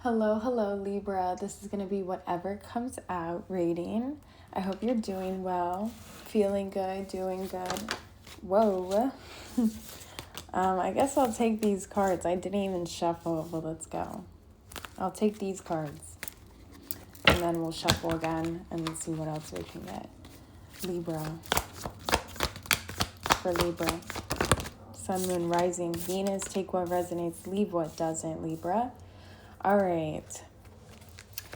Hello, Libra. This is going to be whatever comes out rating. I hope you're doing well, feeling good, doing good. Whoa. I guess I'll take these cards. I didn't even shuffle, but let's go. I'll take these cards, and then we'll shuffle again and see what else we can get. Libra. For Libra. Sun, Moon, Rising, Venus. Take what resonates, leave what doesn't, Libra. All right.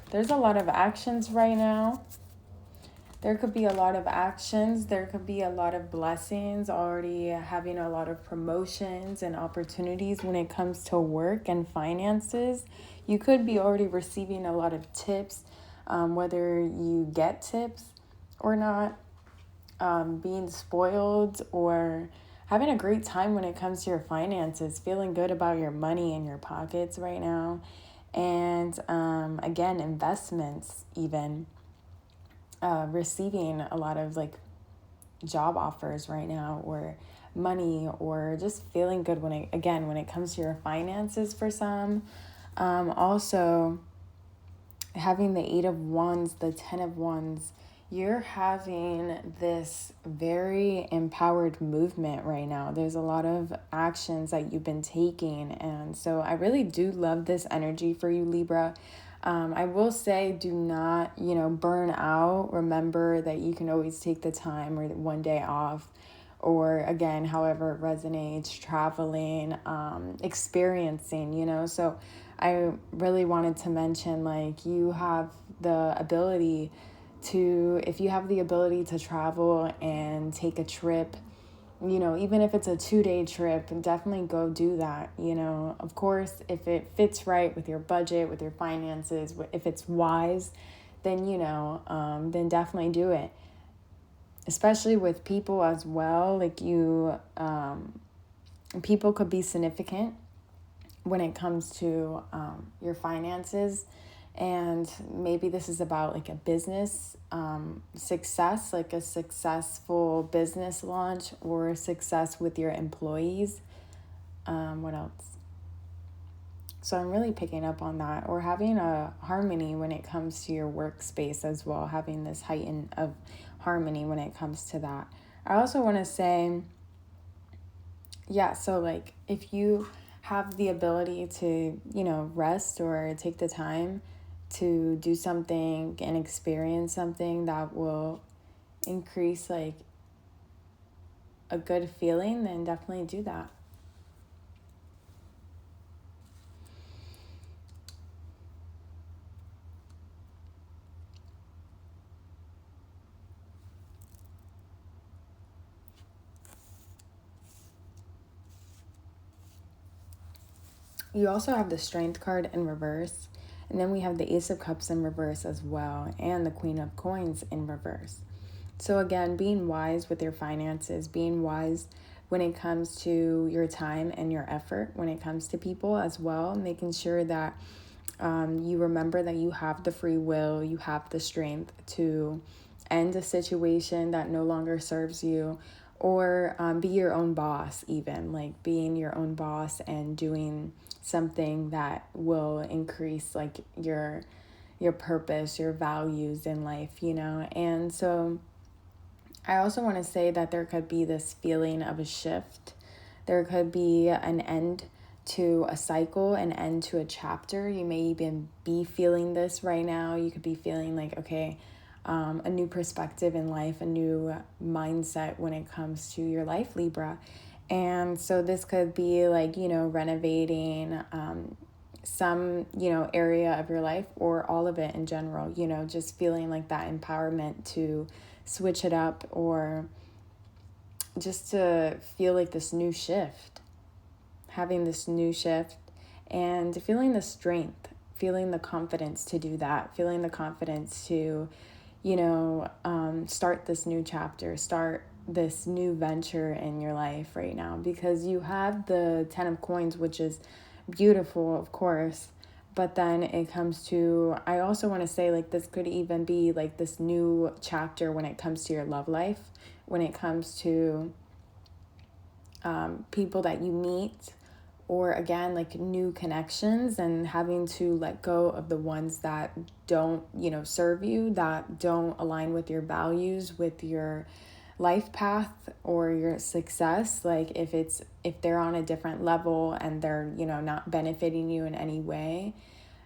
There's a lot of actions right now. There could be a lot of actions. There could be a lot of blessings, already having a lot of promotions and opportunities when it comes to work and finances. You could be already receiving a lot of tips, whether you get tips or not, being spoiled or having a great time when it comes to your finances, feeling good about your money in your pockets right now. And again, investments even. Receiving a lot of like job offers right now, or money, or just feeling good when it comes to your finances for some. Also having the 8 of Wands, the 10 of Wands, you're having this very empowered movement right now. There's a lot of actions that you've been taking. And so I really do love this energy for you, Libra. I will say, do not, burn out. Remember that you can always take the time or one day off, or again, however it resonates, traveling, experiencing, So I really wanted to mention, like, you have the ability to, if you have the ability to travel and take a trip, even if it's a 2-day trip, definitely go do that. Of course, if it fits right with your budget, with your finances, if it's wise, then, then definitely do it. Especially with people as well. Like people could be significant when it comes to your finances. And maybe this is about like a business success, like a successful business launch, or success with your employees. What else? So I'm really picking up on that, or having a harmony when it comes to your workspace as well, having this heighten of harmony when it comes to that. I also want to say, so like if you have the ability to, rest or take the time to do something and experience something that will increase like a good feeling, then definitely do that. You also have the Strength card in reverse. And then we have the Ace of Cups in reverse as well, and the Queen of Coins in reverse. So again, being wise with your finances, being wise when it comes to your time and your effort, when it comes to people as well, making sure that you remember that you have the free will, you have the strength to end a situation that no longer serves you, or be your own boss, even like being your own boss and doing something that will increase like your purpose, your values in life, And so I also want to say that there could be this feeling of a shift. There could be an end to a cycle, an end to a chapter. You may even be feeling this right now. You could be feeling like, okay, a new perspective in life, a new mindset when it comes to your life, Libra. And so this could be like, renovating some, area of your life, or all of it in general, just feeling like that empowerment to switch it up, or just to feel like this new shift, having this new shift, and feeling the strength, feeling the confidence to do that, feeling the confidence to, start this new chapter, start this new venture in your life right now, because you have the 10 of Coins, which is beautiful, of course. But then it comes to, I also want to say, like, this could even be like this new chapter when it comes to your love life, when it comes to people that you meet, or again, like new connections, and having to let go of the ones that don't, serve you, that don't align with your values, with your life path or your success. Like if they're on a different level and they're, not benefiting you in any way,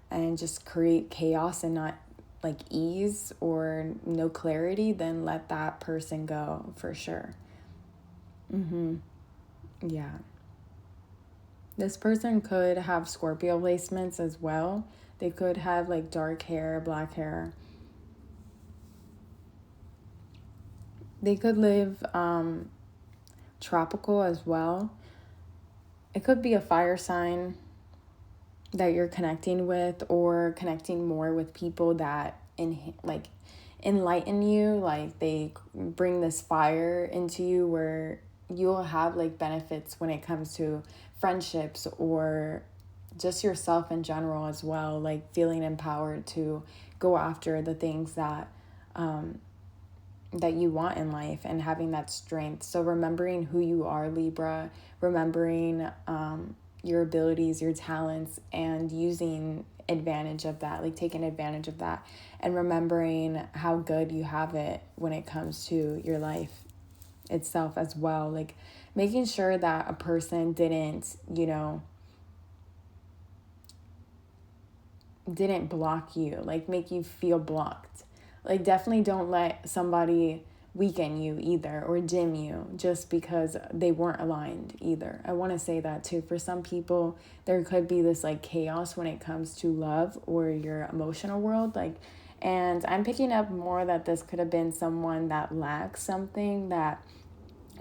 and just create chaos and not like ease or no clarity, then let that person go for sure. Yeah. This person could have Scorpio placements as well. They could have like dark hair, black hair. They could live tropical as well. It could be a fire sign that you're connecting with, or connecting more with people that enlighten you. Like they bring this fire into you where you'll have like benefits when it comes to friendships or just yourself in general as well, like feeling empowered to go after the things that that you want in life, and having that strength. So remembering who you are, Libra, remembering your abilities, your talents, and using advantage of that, like taking advantage of that, and remembering how good you have it when it comes to your life itself as well. Like making sure that a person didn't block you, like make you feel blocked. Like definitely don't let somebody weaken you either, or dim you just because they weren't aligned either. I want to say that too. For some people, there could be this like chaos when it comes to love or your emotional world. And I'm picking up more that this could have been someone that lacks something, that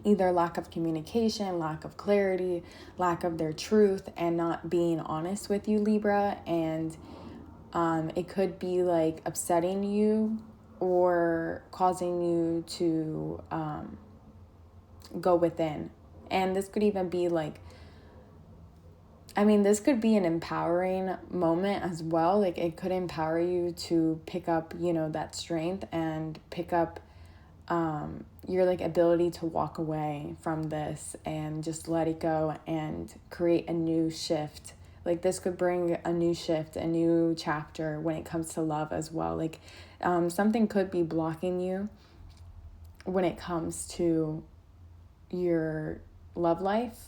either lack of communication, lack of clarity, lack of their truth, and not being honest with you, Libra. And it could be like upsetting you or causing you to go within. And this could even be like, this could be an empowering moment as well. Like it could empower you to pick up, that strength, and pick up your like ability to walk away from this and just let it go and create a new shift. Like this could bring a new shift, a new chapter when it comes to love as well. Like something could be blocking you when it comes to your love life.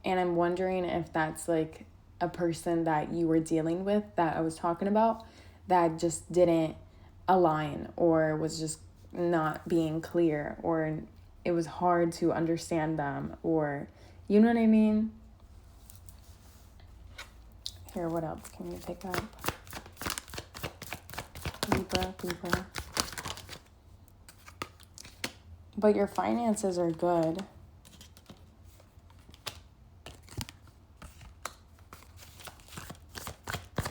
And I'm wondering if that's like a person that you were dealing with that I was talking about that just didn't align, or was just not being clear, or it was hard to understand them, or you know what I mean? Here, what else can you pick up? Libra. But your finances are good.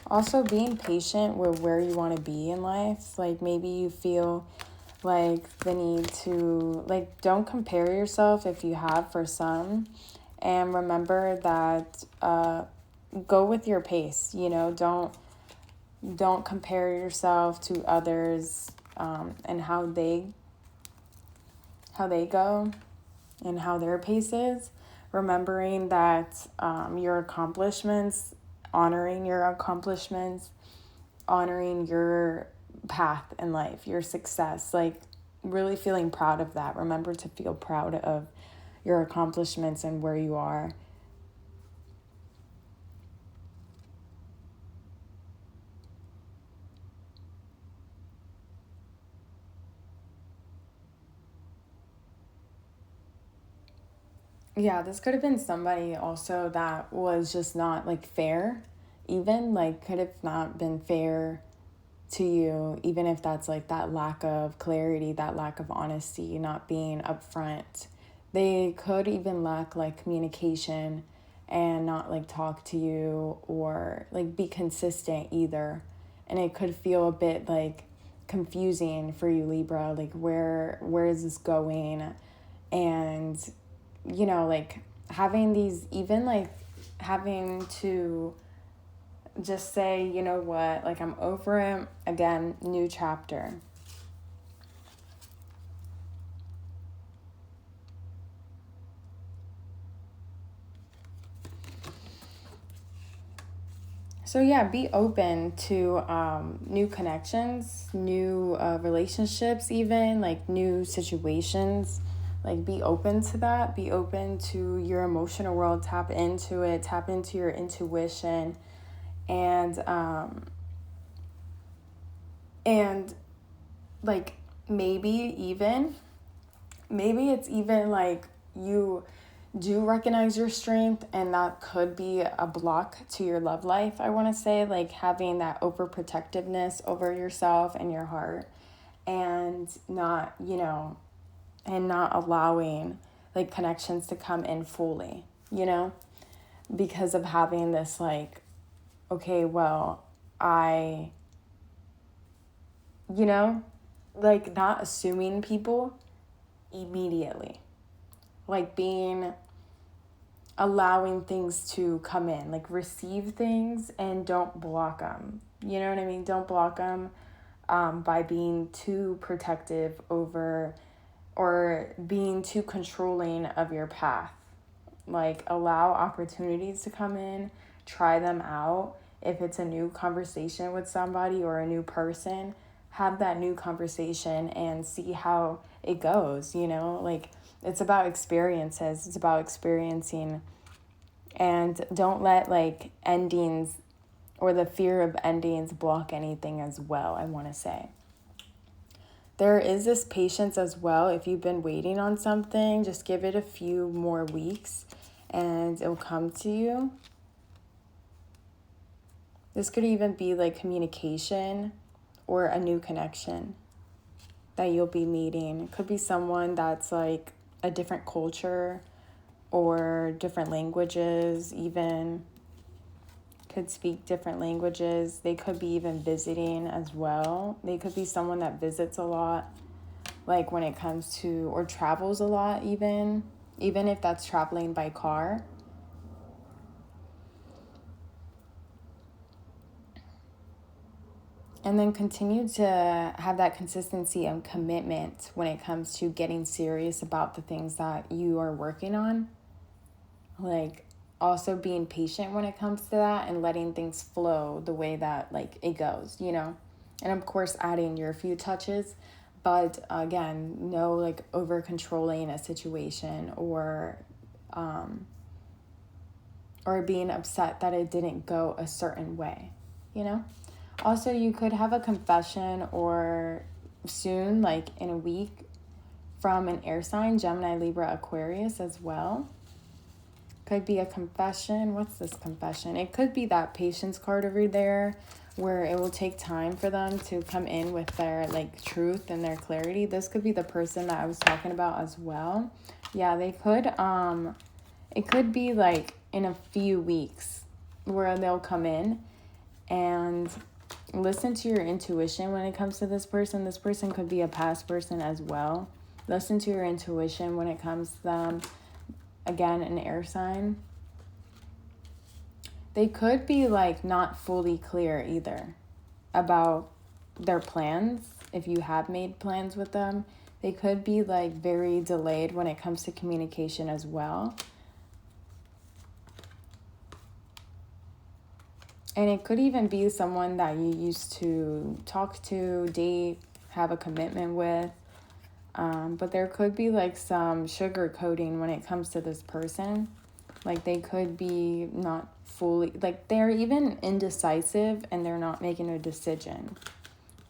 Also, being patient with where you want to be in life. Like maybe you feel like the need to, like, don't compare yourself if you have, for some. And remember that go with your pace, don't compare yourself to others and how they go and how their pace is. Remembering that your accomplishments, honoring your accomplishments, honoring your path in life, your success, like really feeling proud of that. Remember to feel proud of your accomplishments and where you are. Yeah, this could have been somebody also that was just not like fair, even like could have not been fair to you, even if that's like that lack of clarity, that lack of honesty, not being upfront. They could even lack like communication and not like talk to you or like be consistent either. And it could feel a bit like confusing for you, Libra, like where is this going? And like having these, even like having to just say, you know what, like I'm over it, again, new chapter. So yeah, be open to new connections, new relationships, even like new situations. Like be open to that. Be open to your emotional world. Tap into it. Tap into your intuition, and like maybe it's even like you do recognize your strength, and that could be a block to your love life. I want to say, like, having that overprotectiveness over yourself and your heart, and not allowing like connections to come in fully, because of having this like, okay, well, like not assuming people immediately, like allowing things to come in, like receive things and don't block them. You know what I mean? Don't block them by being too protective over or being too controlling of your path. Like allow opportunities to come in, try them out. If it's a new conversation with somebody or a new person, have that new conversation and see how it goes, like it's about experiences. It's about experiencing, and don't let like endings or the fear of endings block anything as well. I want to say there is this patience as well. If you've been waiting on something, just give it a few more weeks and it'll come to you. This could even be like communication or a new connection that you'll be meeting. It could be someone that's like a different culture or different languages, even could speak different languages. They could be even visiting as well. They could be someone that visits a lot, like when it comes to, or travels a lot, even if that's traveling by car. And then continue to have that consistency and commitment when it comes to getting serious about the things that you are working on. Like also being patient when it comes to that and letting things flow the way that like it goes, And of course adding your few touches, but again, no like over controlling a situation or being upset that it didn't go a certain way, Also, you could have a confession or soon, like in a week, from an air sign, Gemini, Libra, Aquarius as well. Could be a confession. What's this confession? It could be that patience card over there where it will take time for them to come in with their like truth and their clarity. This could be the person that I was talking about as well. Yeah, they could, it could be like in a few weeks where they'll come in and listen to your intuition when it comes to this person. This person could be a past person as well. Listen to your intuition when it comes to them. Again, an air sign. They could be like not fully clear either about their plans. If you have made plans with them, they could be like very delayed when it comes to communication as well. And it could even be someone that you used to talk to, date, have a commitment with. But there could be like some sugar coating when it comes to this person. Like they could be not fully, like they're even indecisive and they're not making a decision.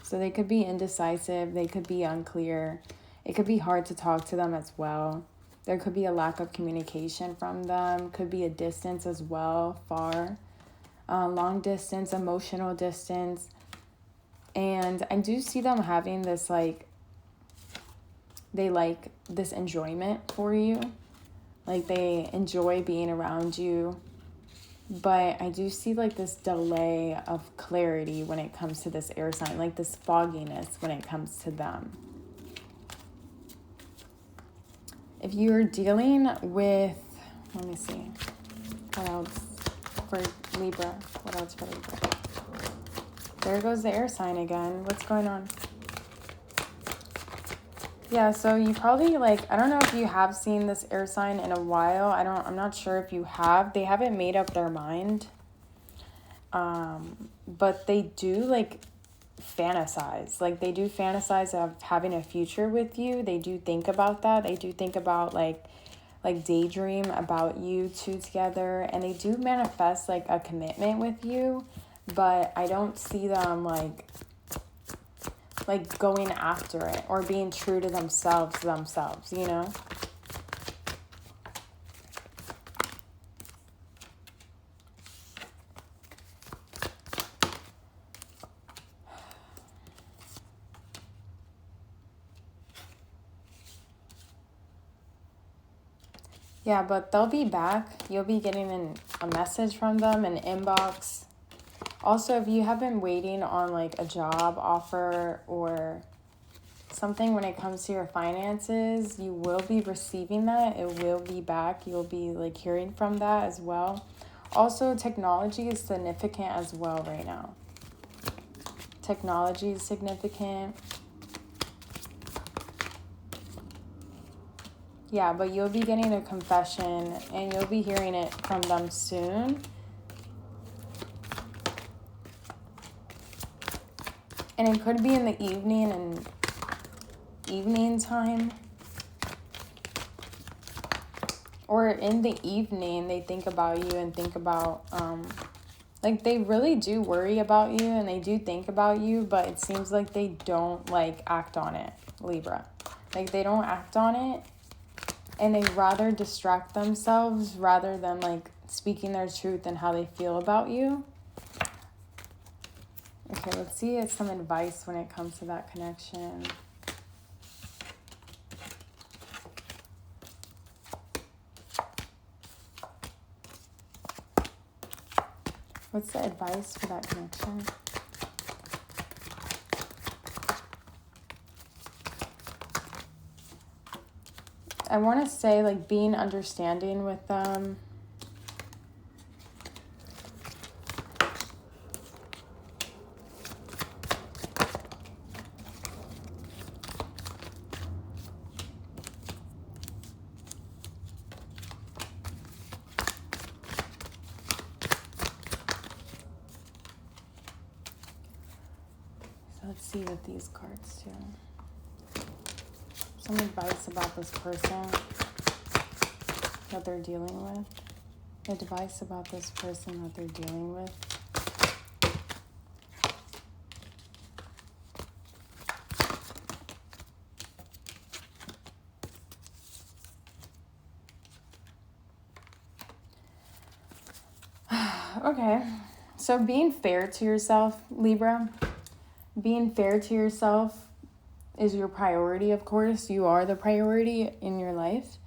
So they could be indecisive, they could be unclear. It could be hard to talk to them as well. There could be a lack of communication from them. Could be a distance as well, far. Long distance, emotional distance. And I do see them having this like, they like this enjoyment for you. Like they enjoy being around you. But I do see like this delay of clarity when it comes to this air sign. Like this fogginess when it comes to them. If you're dealing with, let me see. What else for Libra? What else for Libra? There goes the air sign again. What's going on? Yeah, so you probably like, I don't know if you have seen this air sign in a while. I'm not sure if you have. They haven't made up their mind. But they do like fantasize. Like they do fantasize of having a future with you. They do think about that. They do think about like daydream about you two together, and they do manifest like a commitment with you, but I don't see them like going after it or being true to themselves, you know? Yeah, but they'll be back. You'll be getting a message from them, an inbox. Also, if you have been waiting on like a job offer or something when it comes to your finances, you will be receiving that. It will be back. You'll be like hearing from that as well. Also, technology is significant as well right now. Technology is significant. Yeah, but you'll be getting a confession and you'll be hearing it from them soon. And it could be in the evening time. Or in the evening, they think about you and think about, like they really do worry about you and they do think about you, but it seems like they don't like act on it, Libra. Like they don't act on it. And they rather distract themselves rather than like speaking their truth and how they feel about you. Okay, let's see some advice when it comes to that connection. What's the advice for that connection? I want to say like being understanding with them. So let's see what these cards do. Some advice about this person that they're dealing with. Advice about this person that they're dealing with. Okay, so being fair to yourself, Libra, being fair to yourself is your priority, of course. You are the priority in your life.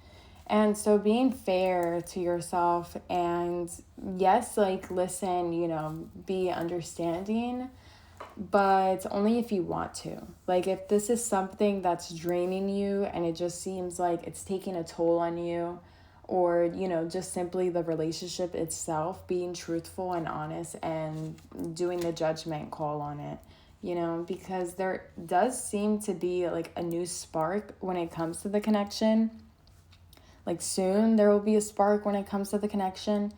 And so being fair to yourself and yes, like listen, you know, be understanding, but only if you want to. Like if this is something that's draining you and it just seems like it's taking a toll on you, or, you know, just simply the relationship itself, being truthful and honest and doing the judgment call on it, you know, because there does seem to be like a new spark when it comes to the connection. Like soon there will be a spark when it comes to the connection,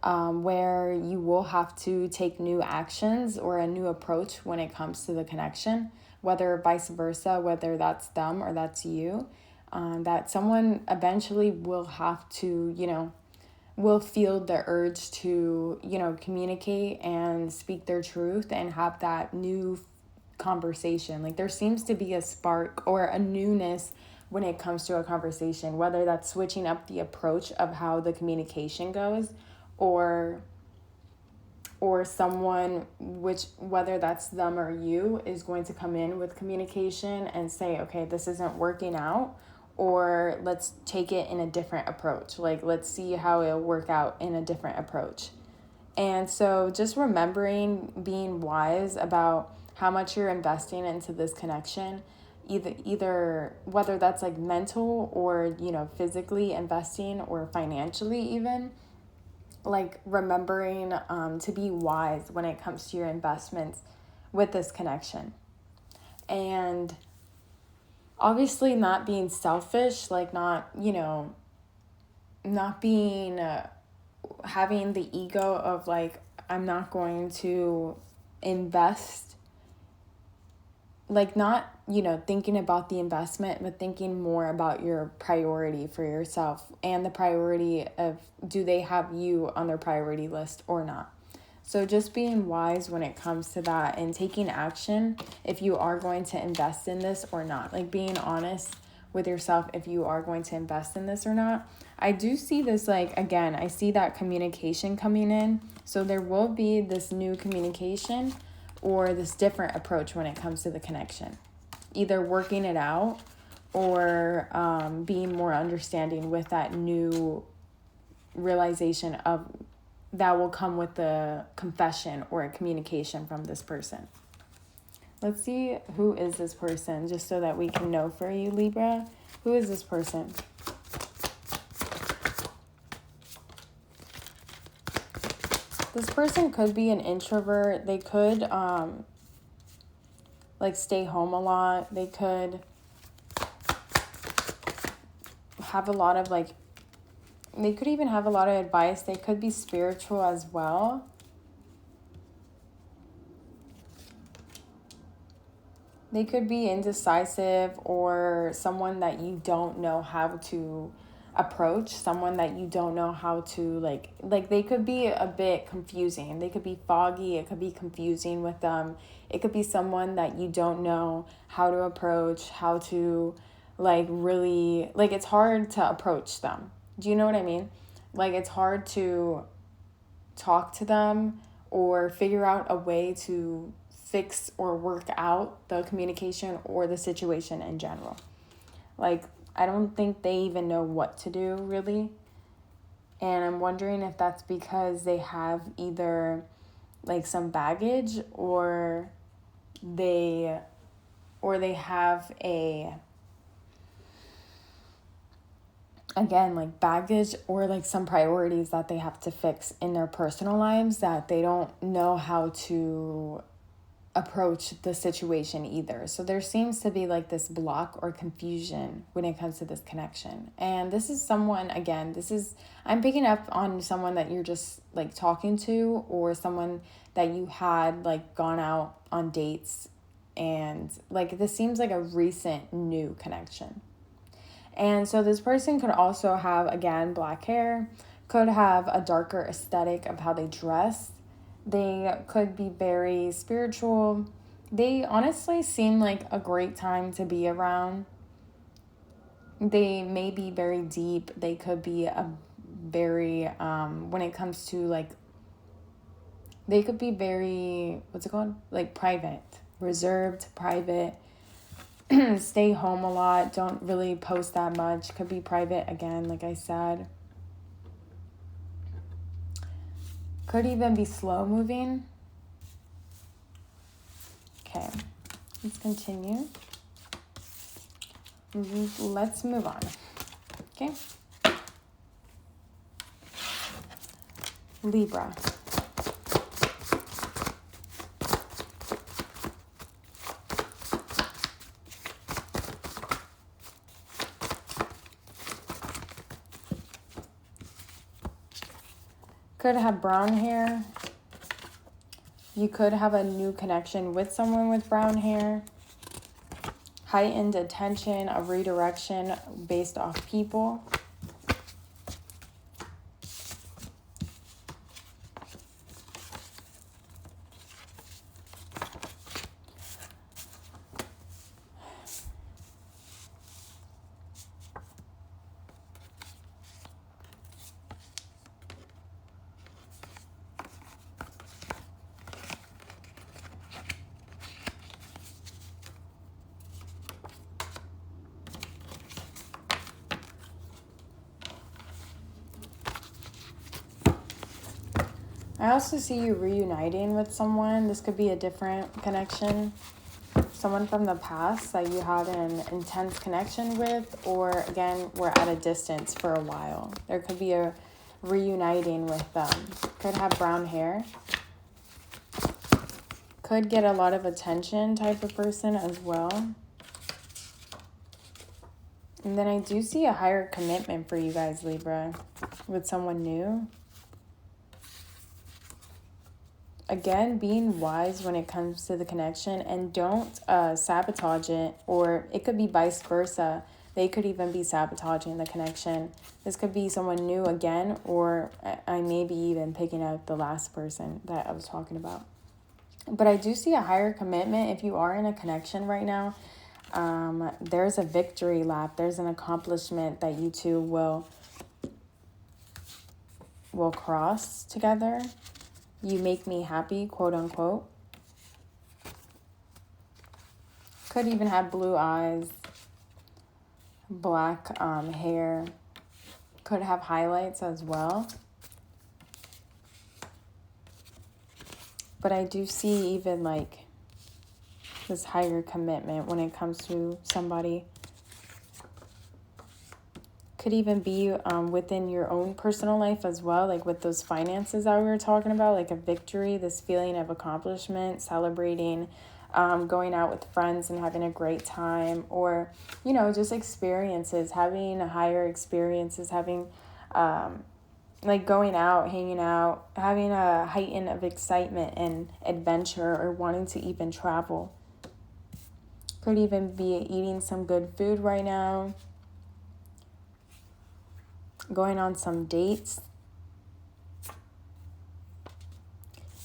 where you will have to take new actions or a new approach when it comes to the connection, whether vice versa, whether that's them or that's you. That someone eventually will have to, you know, will feel the urge to, you know, communicate and speak their truth and have that new conversation. Like there seems to be a spark or a newness when it comes to a conversation, whether that's switching up the approach of how the communication goes, or someone, which whether that's them or you, is going to come in with communication and say, okay, this isn't working out, or let's take it in a different approach. Like, let's see how it'll work out in a different approach. And so just remembering, being wise about how much you're investing into this connection, either whether that's like mental or, you know, physically investing or financially even, like remembering to be wise when it comes to your investments with this connection. And obviously not being selfish, like not, you know, not being, having the ego of like, I'm not going to invest, like not, thinking about the investment, but thinking more about your priority for yourself and the priority of, do they have you on their priority list or not? So just being wise when it comes to that and taking action if you are going to invest in this or not. Like being honest with yourself if you are going to invest in this or not. I do see this, like, again, I see that communication coming in. So there will be this new communication or this different approach when it comes to the connection. Either working it out or being more understanding with that new realization of that will come with the confession or a communication from this person. Let's see, who is this person, just so that we can know for you, Libra. Who is this person? This person could be an introvert. They could stay home a lot. They could have a lot of they could even have a lot of advice. They could be spiritual as well. They could be indecisive or someone that you don't know how to approach, someone that you don't know how to like they could be a bit confusing. They could be foggy. It could be confusing with them. It could be someone that you don't know how to approach, how to really, it's hard to approach them. Do you know what I mean? It's hard to talk to them or figure out a way to fix or work out the communication or the situation in general. I don't think they even know what to do, really. And I'm wondering if that's because they have either some baggage or they have baggage or some priorities that they have to fix in their personal lives that they don't know how to approach the situation either. So there seems to be this block or confusion when it comes to this connection. And this is someone, again, I'm picking up on someone that you're just talking to, or someone that you had gone out on dates, and this seems like a recent new connection. And so this person could also have, again, black hair, could have a darker aesthetic of how they dress. They could be very spiritual. They honestly seem like a great time to be around. They may be very deep. They could be a very, when it comes to they could be very, what's it called? Private, reserved, private. Stay home a lot. Don't really post that much. Could be private again, like I said. Could even be slow moving. Okay, let's continue. Let's move on. Okay. Libra. Could have brown hair. You could have a new connection with someone with brown hair. Heightened attention, a redirection based off people. I also see you reuniting with someone. This could be a different connection. Someone from the past that you had an intense connection with, or again, we're at a distance for a while. There could be a reuniting with them. Could have brown hair. Could get a lot of attention type of person as well. And then I do see a higher commitment for you guys, Libra, with someone new. again, being wise when it comes to the connection, and don't sabotage it, or it could be vice versa. They could even be sabotaging the connection. This could be someone new again, or I may be even picking up the last person that I was talking about. But I do see a higher commitment if you are in a connection right now. There's a victory lap. There's an accomplishment that you two will cross together. You make me happy, quote unquote. Could even have blue eyes, black hair. Could have highlights as well. But I do see even like this higher commitment when it comes to somebody. Could even be within your own personal life as well, like with those finances that we were talking about, like a victory, this feeling of accomplishment, celebrating, going out with friends and having a great time, or, you know, just experiences, having higher experiences, having like going out, hanging out, having a heighten of excitement and adventure, or wanting to even travel. Could even be eating some good food right now, going on some dates.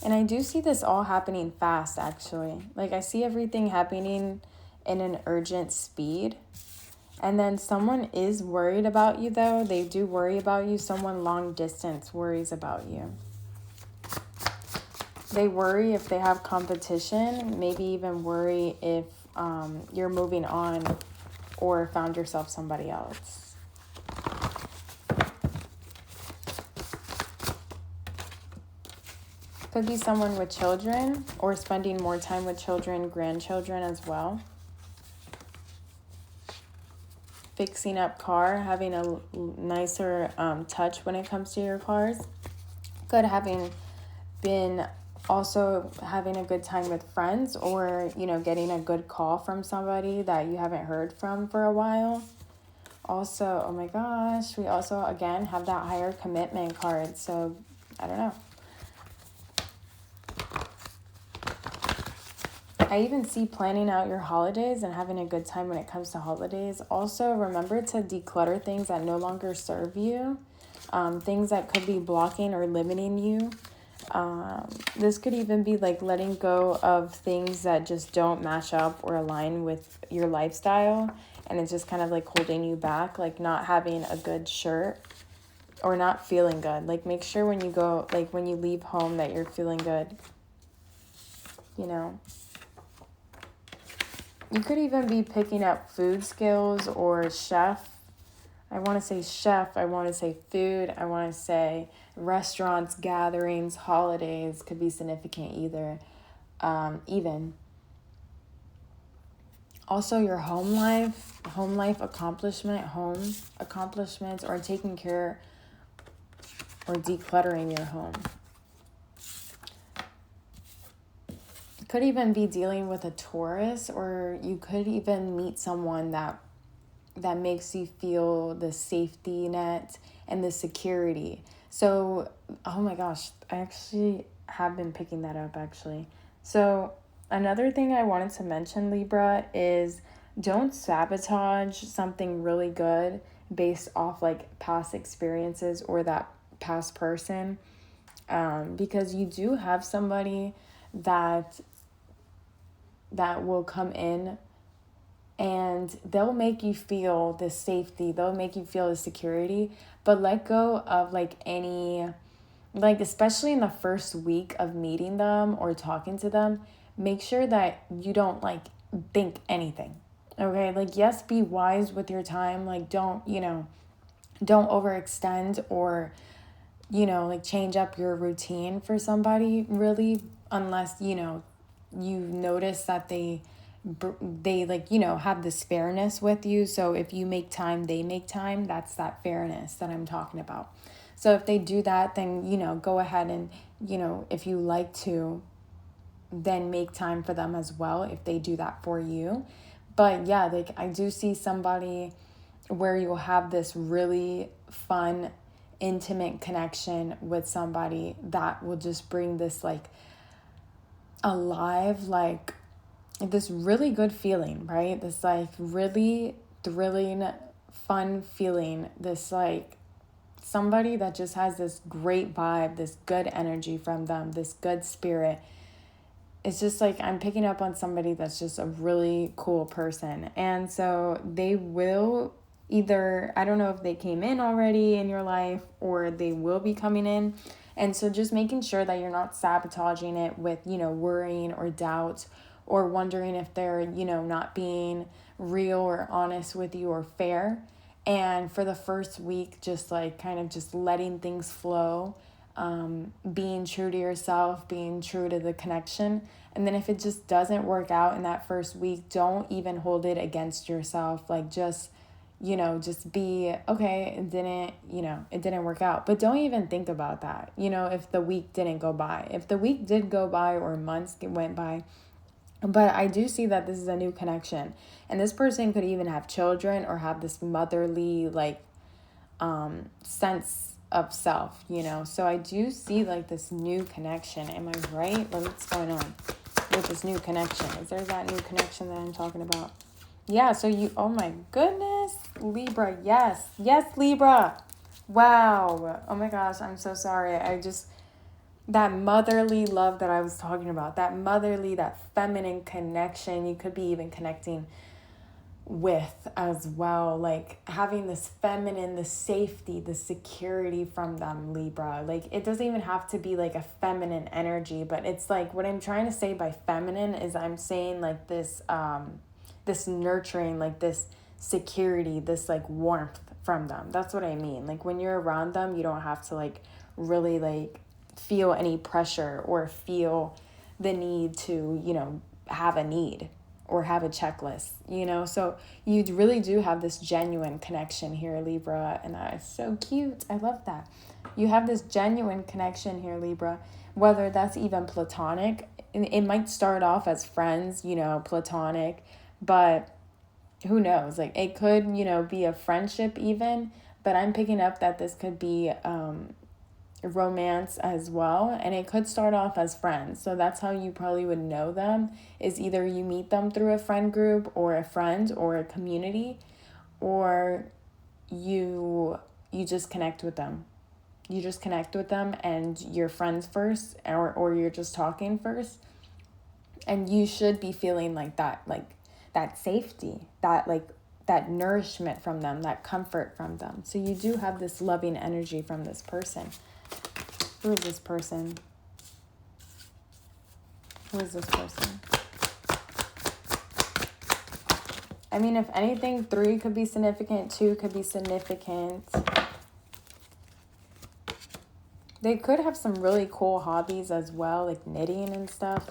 And I do see this all happening fast, actually. Like, I see everything happening in an urgent speed. And then someone is worried about you, though. They do worry about you. Someone long distance worries about you. They worry if they have competition, maybe even worry if you're moving on or found yourself somebody else. Could be someone with children, or spending more time with children, grandchildren as well. Fixing up car, having a nicer touch when it comes to your cars. Could having been also having a good time with friends, or, you know, getting a good call from somebody that you haven't heard from for a while. Also, oh my gosh, we also, again, have that higher commitment card. So, I don't know. I even see planning out your holidays and having a good time when it comes to holidays. Also, remember to declutter things that no longer serve you, things that could be blocking or limiting you. This could even be like letting go of things that just don't match up or align with your lifestyle, and it's just kind of like holding you back, like not having a good shirt or not feeling good. Like, make sure when you go, like when you leave home, that you're feeling good, you know. You could even be picking up food skills or chef. I want to say chef. I want to say food. I want to say restaurants, gatherings, holidays could be significant either. Even. Also, your home life accomplishments, or taking care or decluttering your home. Could even be dealing with a Taurus, or you could even meet someone that makes you feel the safety net and the security. So, oh my gosh, I actually have been picking that up, actually. So, another thing I wanted to mention, Libra, is don't sabotage something really good based off like past experiences or that past person, because you do have somebody that will come in, and they'll make you feel the safety, they'll make you feel the security, but let go of like any, like especially in the first week of meeting them or talking to them, make sure that you don't like think anything, okay? Like, yes, be wise with your time, like don't overextend, or like change up your routine for somebody, really, unless you notice that they like have this fairness with you. So if you make time, they make time. That's that fairness that I'm talking about. So if they do that, then go ahead and if you like to, then make time for them as well if they do that for you. But yeah, like I do see somebody where you'll have this really fun, intimate connection with somebody that will just bring this like alive, like this really good feeling, right? This like really thrilling, fun feeling, this like somebody that just has this great vibe, this good energy from them, this good spirit. It's just like I'm picking up on somebody that's just a really cool person. And so they will either, I don't know if they came in already in your life or they will be coming in. And so just making sure that you're not sabotaging it with, worrying or doubt or wondering if they're, not being real or honest with you or fair. And for the first week, just like kind of just letting things flow, being true to yourself, being true to the connection. And then if it just doesn't work out in that first week, don't even hold it against yourself. Like just be, okay, it didn't work out. But don't even think about that, if the week didn't go by. If the week did go by or months went by, but I do see that this is a new connection. And this person could even have children or have this motherly, like, sense of self, So I do see, like, this new connection. Am I right? What's going on with this new connection? Is there that new connection that I'm talking about? Yeah, so oh my goodness, Libra, yes, Libra. Wow. Oh my gosh, I'm so sorry. That motherly love that I was talking about, that feminine connection, you could be even connecting with as well, like having this feminine, the safety, the security from them, Libra. Like it doesn't even have to be like a feminine energy, but it's like what I'm trying to say by feminine is I'm saying like this this nurturing, like this security, this like warmth from them. That's what I mean. Like when you're around them, you don't have to like really like feel any pressure or feel the need to, have a need or have a checklist, So you really do have this genuine connection here, Libra, and that is so cute. I love that. You have this genuine connection here, Libra, whether that's even platonic. It might start off as friends, platonic, but who knows? Like it could, be a friendship even, but I'm picking up that this could be romance as well, and it could start off as friends. So that's how you probably would know them, is either you meet them through a friend group or a friend or a community, or you just connect with them. You just connect with them and you're friends first, or you're just talking first, and you should be feeling like that safety, that nourishment from them, that comfort from them. So you do have this loving energy from this person. Who is this person? Who is this person? I mean, if anything, 3 could be significant, 2 could be significant. They could have some really cool hobbies as well, like knitting and stuff,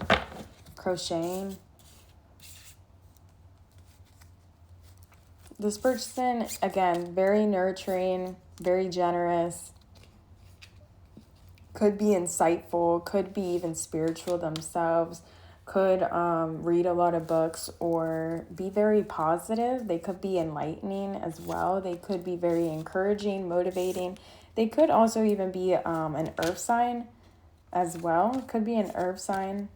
crocheting. This person, again, very nurturing, very generous. Could be insightful, could be even spiritual themselves, could read a lot of books or be very positive. They could be enlightening as well. They could be very encouraging, motivating. They could also even be an earth sign as well. Could be an earth sign.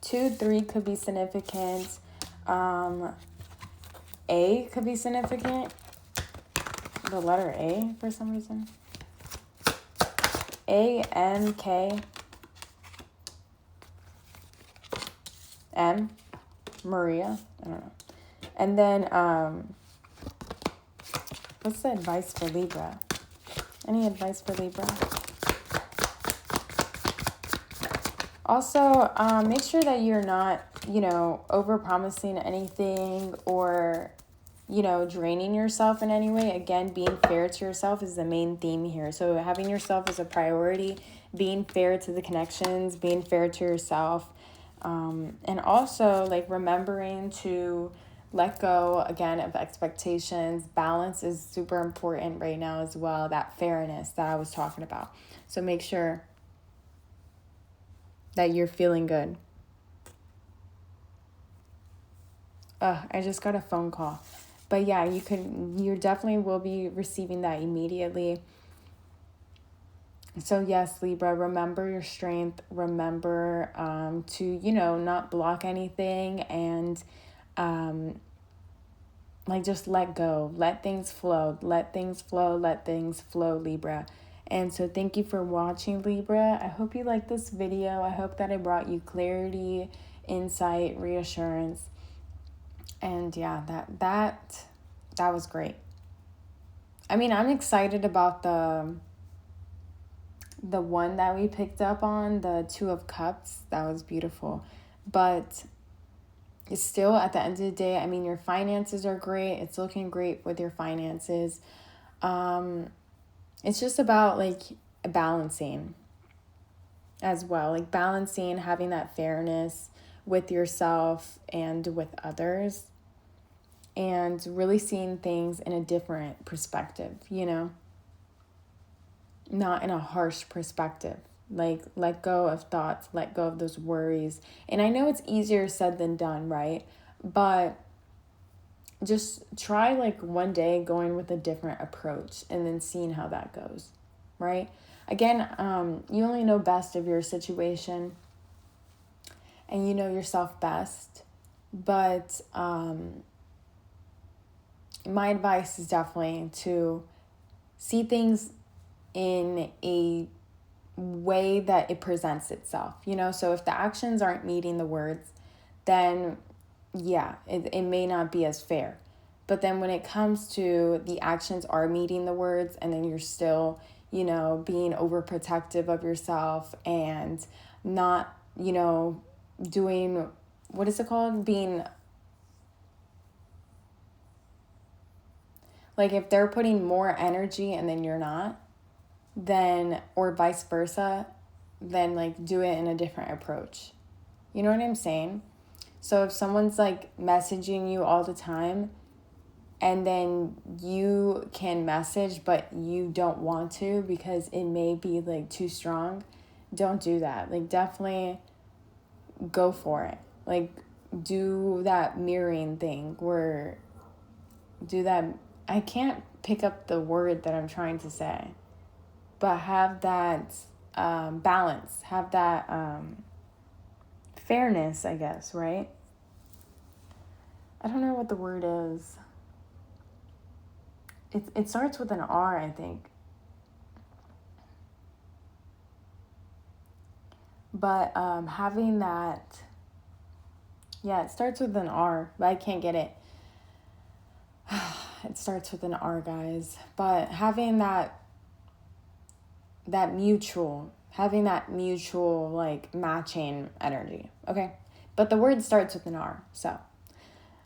2, 3 could be significant. A could be significant. The letter A for some reason. A-N-K M, Maria, I don't know. And then, what's the advice for Libra? Any advice for Libra? Also, make sure that you're not, over-promising anything or, draining yourself in any way. Again, being fair to yourself is the main theme here. So having yourself as a priority, being fair to the connections, being fair to yourself. And also like remembering to let go again of expectations. Balance is super important right now as well. That fairness that I was talking about. So make sure that you're feeling good. I just got a phone call. But yeah, you definitely will be receiving that immediately. So yes, Libra, remember your strength. Remember to, not block anything, and like just let go. Let things flow. Let things flow. Let things flow, Libra. And so thank you for watching, Libra. I hope you liked this video. I hope that it brought you clarity, insight, reassurance. And yeah, that was great. I mean, I'm excited about the one that we picked up on, the Two of Cups. That was beautiful. But it's still, at the end of the day, I mean, your finances are great. It's looking great with your finances. It's just about like balancing as well, like balancing, having that fairness with yourself and with others, and really seeing things in a different perspective, not in a harsh perspective. Like, let go of thoughts, let go of those worries. And I know it's easier said than done, right? But just try like one day going with a different approach and then seeing how that goes, right? Again, you only know best of your situation and you know yourself best. But my advice is definitely to see things in a way that it presents itself, So if the actions aren't meeting the words, then yeah, it may not be as fair. But then when it comes to the actions are meeting the words, and then you're still, being overprotective of yourself and not, doing, what is it called? Being, like, if they're putting more energy and then you're not, then, or vice versa, then like do it in a different approach. You know what I'm saying? So if someone's like messaging you all the time and then you can message but you don't want to because it may be like too strong, don't do that. Like, definitely go for it. Like, do that mirroring thing where do that. I can't pick up the word that I'm trying to say, but have that balance, have that fairness, I guess, right? I don't know what the word is. It starts with an R, I think. But having that, yeah, it starts with an R, but I can't get it. It starts with an R, guys. But having that mutual, like matching energy, okay? But the word starts with an R, so.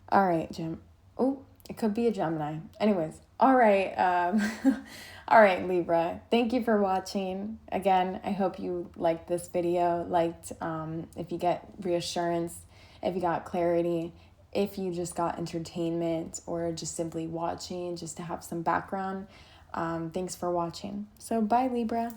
All right, Jim. Oh, it could be a Gemini. Anyways, all right. All right, Libra. Thank you for watching. Again, I hope you liked this video. If you get reassurance, if you got clarity, if you just got entertainment, or just simply watching just to have some background. Thanks for watching. So bye, Libra.